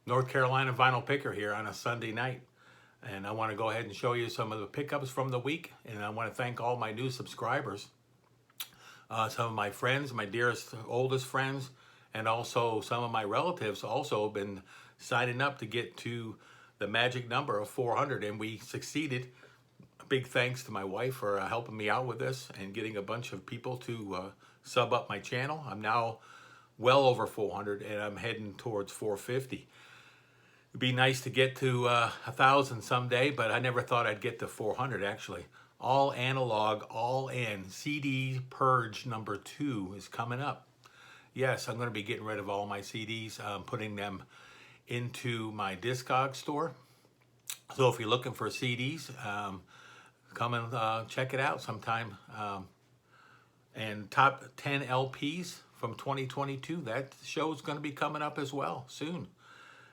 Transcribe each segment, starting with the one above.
North Carolina vinyl picker here on a Sunday night. And I want to go ahead and show you some of the pickups from the week. And I want to thank all my new subscribers, some of my friends, my dearest, oldest friends, and also some of my relatives also have been signing up to get to the magic number of 400, and we succeeded. Big thanks to my wife for helping me out with this and getting a bunch of people to sub up my channel. I'm now well over 400, and I'm heading towards 450. It'd be nice to get to 1,000 someday, but I never thought I'd get to 400 actually. All analog, all in. CD Purge number 2 is coming up. Yes, I'm going to be getting rid of all my CDs, putting them into my Discog store. So if you're looking for CDs, come and check it out sometime. And top 10 LPs from 2022, that show is going to be coming up as well soon.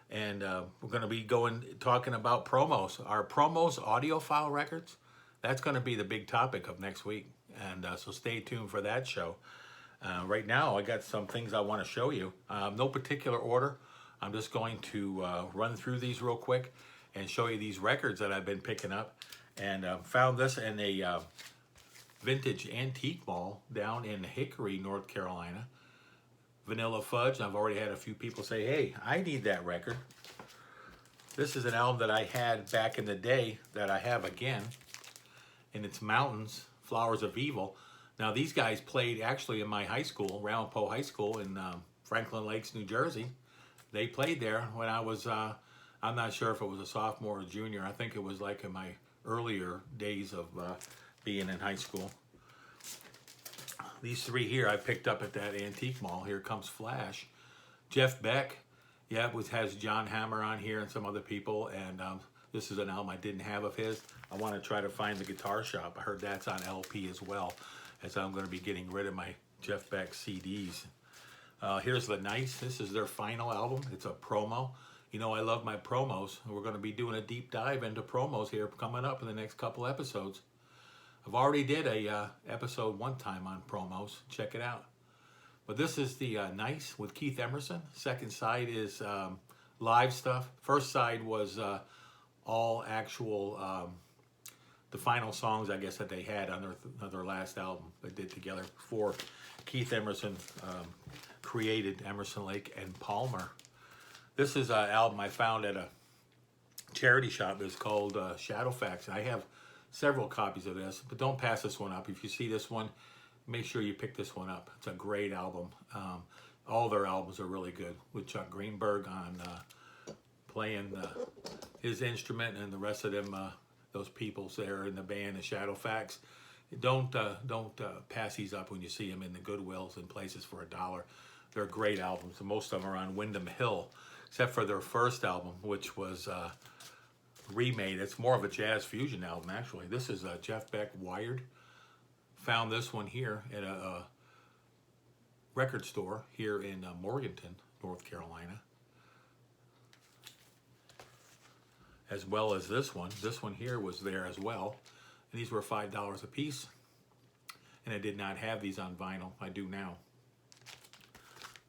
And we're going to be talking about promos. Our promos, audiophile records, that's going to be the big topic of next week. And so stay tuned for that show. Right now, I got some things I want to show you. No particular order. I'm just going to run through these real quick and show you these records that I've been picking up. And found this in a vintage antique mall down in Hickory, North Carolina. Vanilla Fudge. I've already had a few people say, hey, I need that record. This is an album that I had back in the day that I have again. And it's Mountains, Flowers of Evil. Now, these guys played actually in my high school, Ramapo High School in Franklin Lakes, New Jersey. They played there when I was, I'm not sure if it was a sophomore or junior. I think it was like in my earlier days of being in high school. These three here I picked up at that antique mall. Here comes Flash. Jeff Beck, yeah, has John Hammer on here and some other people. And this is an album I didn't have of his. I want to try to find the Guitar Shop. I heard that's on LP as well, as I'm going to be getting rid of my Jeff Beck CDs. Here's The Nice. This is their final album. It's a promo. You know, I love my promos. We're going to be doing a deep dive into promos here coming up in the next couple episodes. I've already did a episode one time on promos. Check it out. But this is the Nice with Keith Emerson. Second side is live stuff. First side was all actual, the final songs, I guess, that they had on their last album they did together before Keith Emerson created Emerson, Lake and Palmer. This is an album I found at a charity shop. It's called Shadowfax. I have several copies of this, but don't pass this one up. If you see this one, make sure you pick this one up. It's a great album. All their albums are really good, with Chuck Greenberg on playing his instrument, and the rest of them, those people there in the band, the Shadowfax. Don't pass these up when you see them in the Goodwills and places for $1. They're great albums. Most of them are on Windham Hill, except for their first album, which was remade. It's more of a jazz fusion album, actually. This is Jeff Beck Wired. Found this one here at a record store here in Morganton, North Carolina. As well as this one. This one here was there as well. And these were $5 a piece. And I did not have these on vinyl. I do now.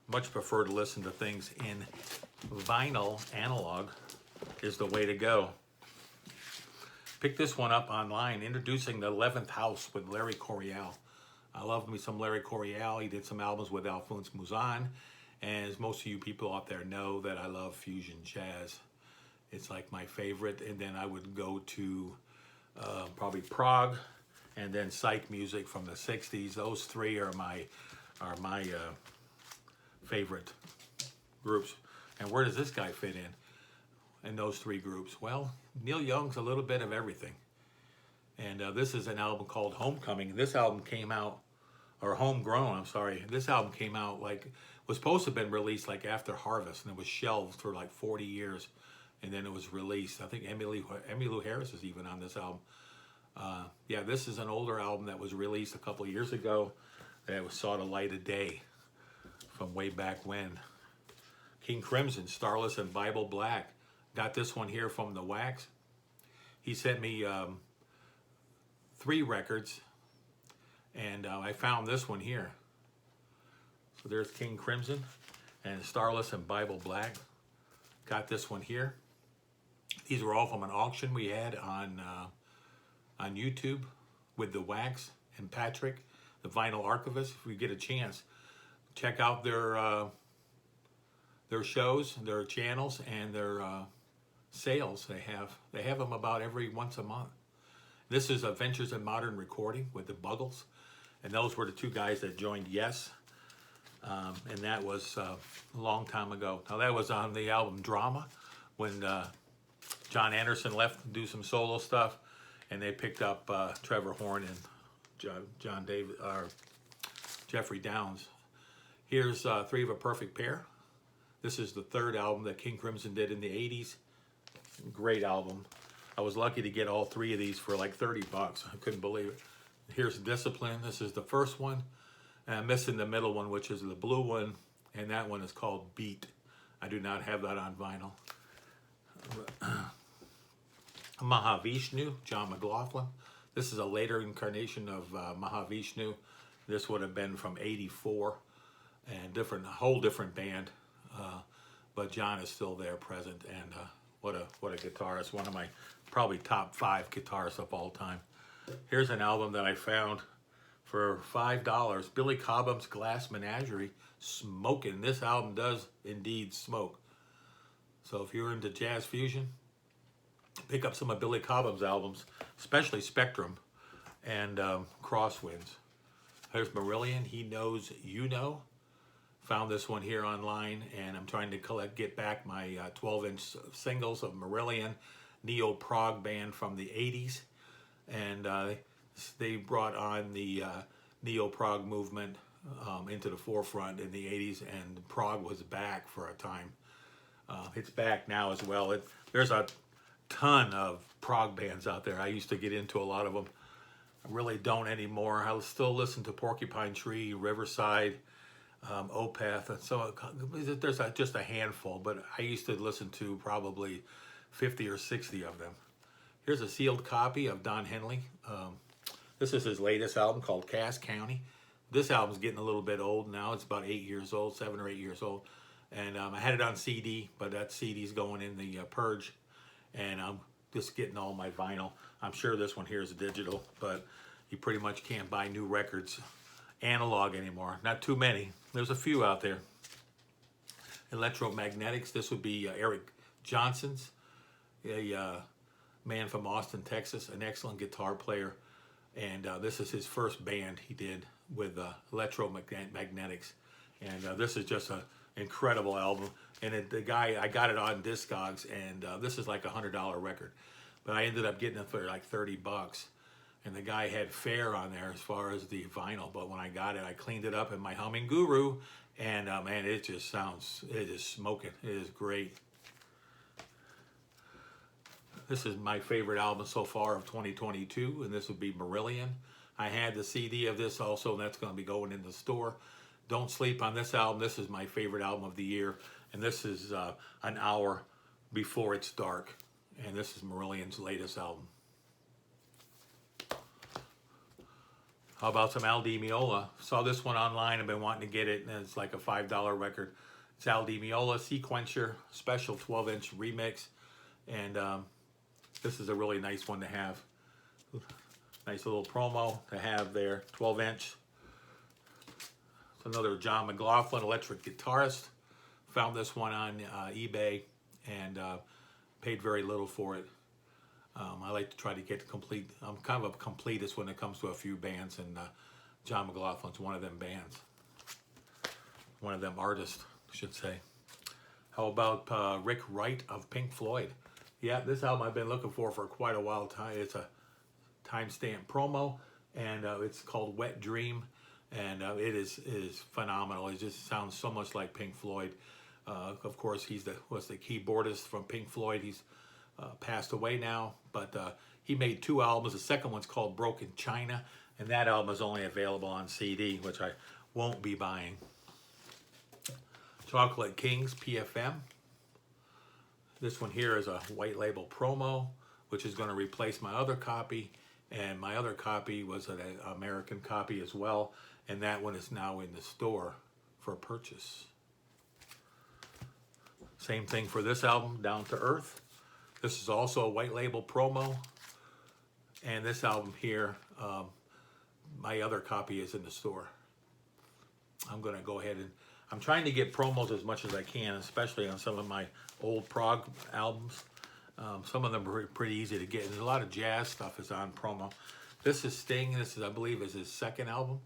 Much prefer to listen to things in vinyl. Analog is the way to go. Pick this one up online, Introducing the 11th House with Larry Coryell. I love me some Larry Coryell. He did some albums with Alphonse Mouzon. And as most of you people out there know, that I love fusion jazz. It's like my favorite. And then I would go to probably prog, and then psych music from the 60s. Those three are my favorite groups. And where does this guy fit in those three groups? Well, Neil Young's a little bit of everything. And this is an album called Homecoming. This album came out, or Homegrown, I'm sorry. This album came out was supposed to have been released like after Harvest, and it was shelved for like 40 years. And then it was released. I think Emmylou Harris is even on this album. Yeah, this is an older album that was released a couple of years ago that saw the light of day from way back when. King Crimson, Starless and Bible Black. Got this one here from the Wax. He sent me 3 records, and I found this one here. So there's King Crimson and Starless and Bible Black. Got this one here. These were all from an auction we had on YouTube with the Wax and Patrick, the Vinyl Archivist. If we get a chance, check out their shows, their channels, and their sales. They have them about every once a month. This is Adventures in Modern Recording with the Buggles, and those were the two guys that joined Yes, and that was a long time ago. Now that was on the album Drama, when John Anderson left to do some solo stuff, and they picked up Trevor Horn and John David or Jeffrey Downs. Here's Three of a Perfect Pair. This is the third album that King Crimson did in the 80s. Great album. I was lucky to get all three of these for like 30 bucks. I couldn't believe it. Here's Discipline. This is the first one. And I'm missing the middle one, which is the blue one. And that one is called Beat. I do not have that on vinyl. Mahavishnu, John Mclaughlin. This is a later incarnation of Mahavishnu. This would have been from '84, and a whole different band. But John is still there, present, and what a guitarist. One of my probably top 5 guitarists of all time. Here's an album that I found for $5. Billy Cobham's Glass Menagerie, smoking. This album does indeed smoke. So if you're into jazz fusion, pick up some of Billy Cobham's albums, especially Spectrum and Crosswinds. There's Marillion, He Knows You Know. Found this one here online, and I'm trying to get back my 12-inch singles of Marillion, neo-prog band from the 80s. And they brought on the neo-prog movement into the forefront in the 80s, and prog was back for a time. It's back now as well. There's a ton of prog bands out there. I used to get into a lot of them. I really don't anymore. I still listen to Porcupine Tree, Riverside, Opeth, and so there's just a handful, but I used to listen to probably 50 or 60 of them. Here's a sealed copy of Don Henley. This is his latest album called Cass County. This album's getting a little bit old now. It's about 8 years old, 7 or 8 years old. And I had it on CD, but that CD's going in the Purge, and I'm just getting all my vinyl. I'm sure this one here is digital, but you pretty much can't buy new records analog anymore. Not too many. There's a few out there. Electromagnetics. This would be Eric Johnson's, a man from Austin, Texas, an excellent guitar player. And this is his first band he did with Electromagnetics. And this is just an incredible album. And the guy, I got it on Discogs, and this is like a $100 record. But I ended up getting it for like 30 bucks. And the guy had fair on there as far as the vinyl. But when I got it, I cleaned it up in my Humming Guru. And man, it just sounds, it is smoking. It is great. This is my favorite album so far of 2022, and this would be Marillion. I had the CD of this also, and that's going to be going in the store. Don't sleep on this album. This is my favorite album of the year, and this is an hour before it's dark. And this is Marillion's latest album. How about some Al Di Meola? Saw this one online. I've been wanting to get it, and it's like a $5 record. It's Al Di Meola Sequencer Special 12-inch remix, and this is a really nice one to have. Nice little promo to have there. 12-inch. It's another John Mclaughlin electric guitarist. Found this one on eBay and paid very little for it. I like to try to get complete. I'm kind of a completist when it comes to a few bands, and John McLaughlin's one of them bands. One of them artists, I should say. How about Rick Wright of Pink Floyd? Yeah, this album I've been looking for quite a while. It's a timestamp promo, and it's called Wet Dream, and it is phenomenal. It just sounds so much like Pink Floyd. Of course, he was the keyboardist from Pink Floyd. He's passed away now, but he made 2 albums. The second one's called Broken China, and that album is only available on CD, which I won't be buying. Chocolate Kings PFM. This one here is a white label promo, which is going to replace my other copy, and my other copy was an American copy as well, and that one is now in the store for purchase. Same thing for this album, Down to Earth. This is also a white label promo. And this album here, my other copy is in the store. I'm going to go ahead and, I'm trying to get promos as much as I can, especially on some of my old prog albums. Some of them are pretty easy to get. There's a lot of jazz stuff is on promo. This is Sting. This is, I believe, is his second album.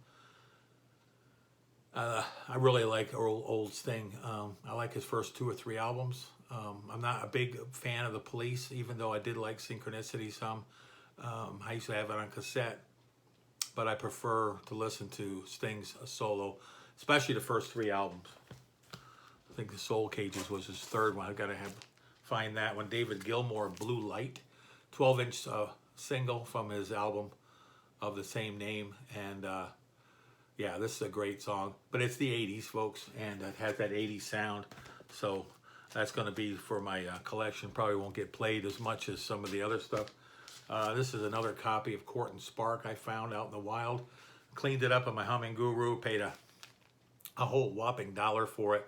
I really like old Sting. I like his first 2 or 3 albums. I'm not a big fan of the Police, even though I did like Synchronicity some. I used to have it on cassette, but I prefer to listen to Sting's solo, especially the first 3 albums. I think the Soul Cages was his 3rd one. I gotta find that one. David Gilmour, Blue Light, 12-inch single from his album of the same name. And yeah, this is a great song, but it's the 80s, folks, and it has that 80s sound. So that's going to be for my collection. Probably won't get played as much as some of the other stuff. This is another copy of Court and Spark I found out in the wild. Cleaned it up on my Humming Guru, paid a whole whopping $1 for it.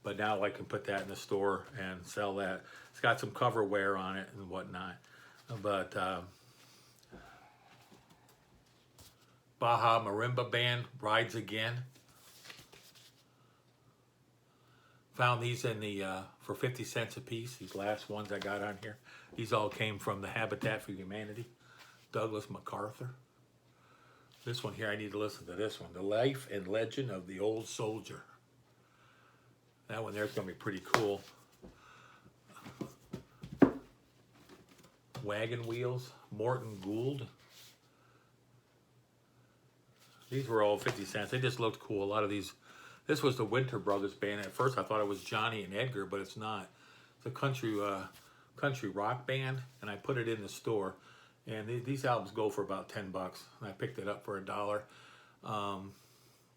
But now I can put that in the store and sell that. It's got some cover wear on it and whatnot. But Baja Marimba Band, Rides Again. Found these in the for 50 cents a piece. These last ones I got on here. These all came from the Habitat for Humanity. Douglas MacArthur. This one here, I need to listen to this one. The Life and Legend of the Old Soldier. That one there's going to be pretty cool. Wagon Wheels, Morton Gould. These were all 50 cents. They just looked cool. A lot of these. This was the Winter Brothers band. At first I thought it was Johnny and Edgar, but it's not. It's a country rock band, and I put it in the store. And these albums go for about $10. And I picked it up for $1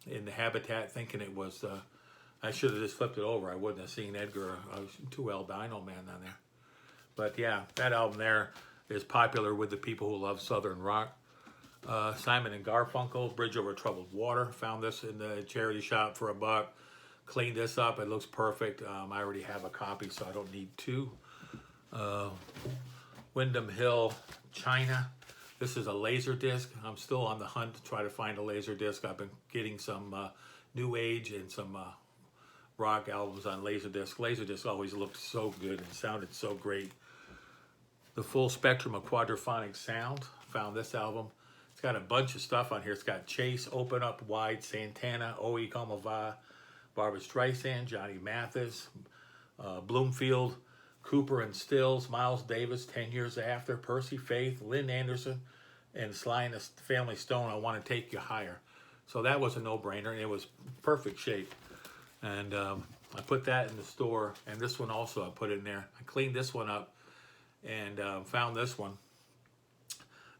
in the Habitat, thinking it was. I should have just flipped it over. I wouldn't have seen Edgar, Two Albino Man on there. But yeah, that album there is popular with the people who love Southern rock. Simon and Garfunkel, Bridge Over Troubled Water. Found this in the charity shop for $1. Cleaned this up. It looks perfect. I already have a copy, so I don't need 2. Windham Hill, China. This is a laser disc. I'm still on the hunt to try to find a laser disc. I've been getting some New Age and some rock albums on Laserdisc. Laserdisc always looked so good and sounded so great. The Full Spectrum of Quadraphonic Sound. Found this album. It's got a bunch of stuff on here. It's got Chase, Open Up Wide, Santana, Oe Como Va, Barbra Streisand, Johnny Mathis, Bloomfield, Cooper and Stills, Miles Davis, 10 Years After, Percy Faith, Lynn Anderson, and Sly and the Family Stone, I Want to Take You Higher. So that was a no-brainer, and it was perfect shape. And I put that in the store, and this one also I put in there. I cleaned this one up and found this one.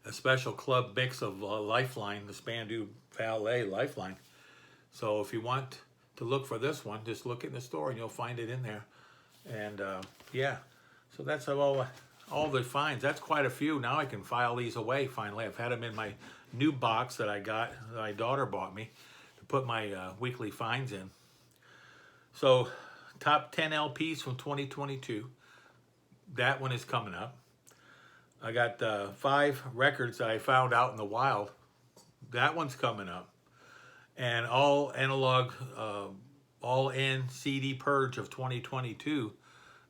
A special club mix of Lifeline, the Spandau Ballet Lifeline. So if you want to look for this one, just look in the store and you'll find it in there. And yeah, so that's all the finds. That's quite a few. Now I can file these away finally. I've had them in my new box that I got, that my daughter bought me to put my weekly finds in. So top 10 LPs from 2022. That one is coming up. I got 5 records that I found out in the wild. That one's coming up. And all analog, all in CD Purge of 2022.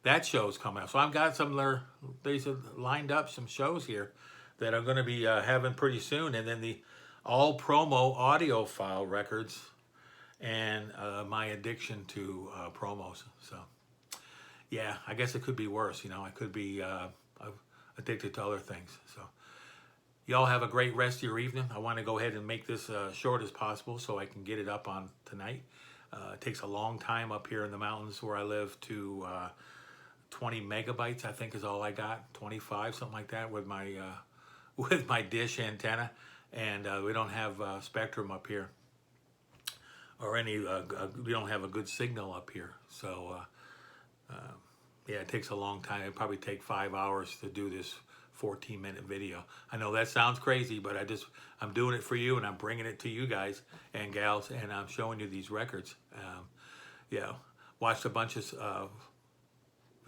That show's coming up. So I've got some there. These are lined up some shows here that I'm going to be having pretty soon. And then the all promo audio file records and my addiction to promos. So yeah, I guess it could be worse. You know, I could be addicted to other things. So y'all have a great rest of your evening. I want to go ahead and make this short as possible so I can get it up on tonight. It takes a long time up here in the mountains where I live to 20 megabytes, I think is all I got, 25, something like that with my dish antenna. And we don't have Spectrum up here, or any, we don't have a good signal up here. So yeah, it takes a long time. It'd probably take 5 hours to do this 14-minute video. I know that sounds crazy, but I'm doing it for you, and I'm bringing it to you guys and gals, and I'm showing you these records. Yeah, watched a bunch of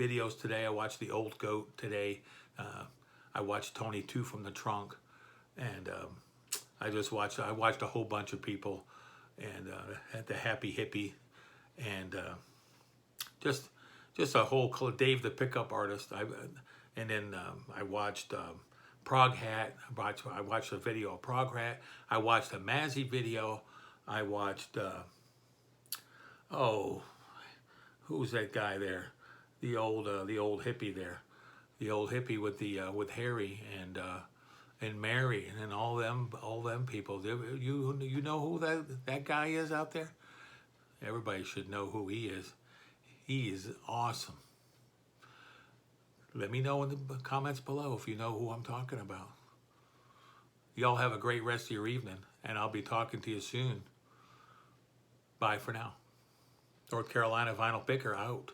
videos today. I watched The Old Goat today. I watched Tony 2 from the Trunk, and I watched a whole bunch of people, and at the Happy Hippie, and just a whole Dave the Pickup Artist. And then I watched Prog Hat. I watched a video of Prog Hat. I watched a Mazzy video. I watched who's that guy there? The old hippie there. The old hippie with Harry and Mary and all them people. You know who that guy is out there? Everybody should know who he is. He is awesome. Let me know in the comments below if you know who I'm talking about. Y'all have a great rest of your evening, and I'll be talking to you soon. Bye for now. North Carolina Vinyl Picker out.